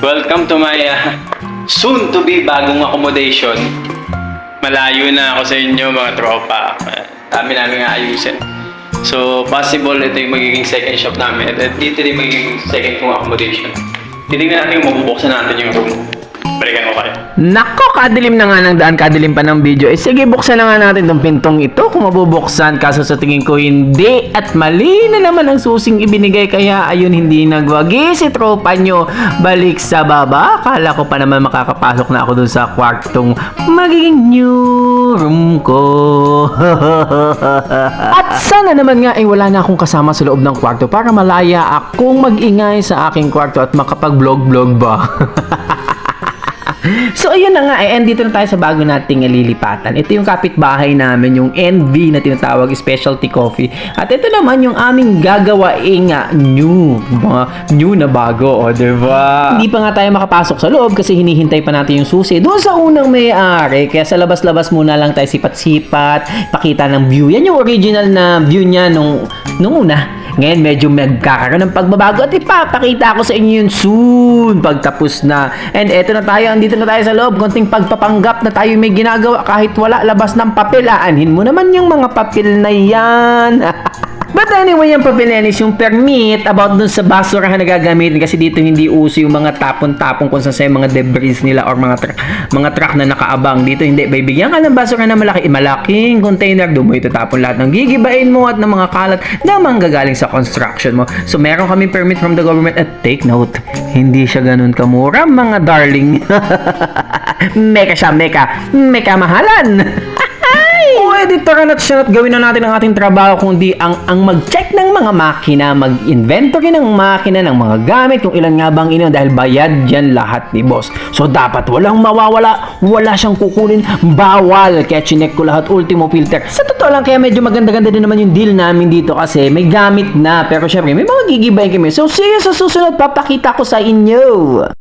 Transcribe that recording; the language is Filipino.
Welcome to my soon-to-be bagong accommodation. Malayo na ako sa inyo mga tropa. Dami namin nga ayusin. So, possible ito yung magiging second shop namin. At dito din magiging second kong accommodation. Titignan natin kung mabubuksan natin yung room. Balikan ko kayo. Nako, kadilim na nga ng daan, kadilim pa ng video. Sige, buksan na nga natin itong pintong ito kung mabubuksan. Kaso sa tingin ko hindi. At mali na naman ang susing ibinigay. Kaya ayun, hindi nagwagi si tropa nyo. Balik sa baba. Kala ko pa naman makakapasok na ako dun sa kwartong magiging new room ko. At sana naman nga ay wala na akong kasama sa loob ng kwarto para malaya akong mag-ingay sa aking kwarto at makapag-vlog-vlog ba. So ayun na nga, dito na tayo sa bago nating lilipatan. Ito yung kapitbahay namin, yung NV na tinatawag, Specialty Coffee. At ito naman yung aming gagawaing new na bago, diba? Hindi pa nga tayo makapasok sa loob kasi hinihintay pa natin yung susi doon sa unang may-ari. Kaya sa labas-labas muna lang tayo sipat-sipat, pakita ng view. Yan yung original na view niya nung una. Ngayon, medyo magkakaroon ng pagbabago at ipapakita ko sa inyo yun soon pagtapos na. And eto na tayo, andito na tayo sa loob. Konting pagpapanggap na tayo may ginagawa kahit wala labas ng papel. Aanhin mo naman yung mga papel na yan. But anyway, yung papel na yan is yung permit about dun sa basurahan na gagamitin kasi dito hindi uso yung mga tapon-tapon kung saan yung mga debris nila or mga truck na nakaabang. Dito hindi, bibigyan ka ng basura na malaking container, doon mo itatapon lahat ng gigibain mo at ng mga kalat na manggagaling sa construction mo. So meron kaming permit from the government at take note, hindi siya ganun kamura mga darling. Meka siya, meka mahalan. O editor na siya at gawin na natin ang ating trabaho kundi ang mag-check ng mga makina, mag-inventory ng makina, ng mga gamit, kung ilan nga bang ino dahil bayad yan lahat ni boss. So dapat walang mawawala, wala siyang kukunin, bawal. Kaya chinek ko lahat, ultimo filter. Sa totoo lang, kaya medyo maganda-ganda din naman yung deal namin dito kasi may gamit na. Pero syempre, may mga gigibay kami. So see you sa susunod, papakita ko sa inyo.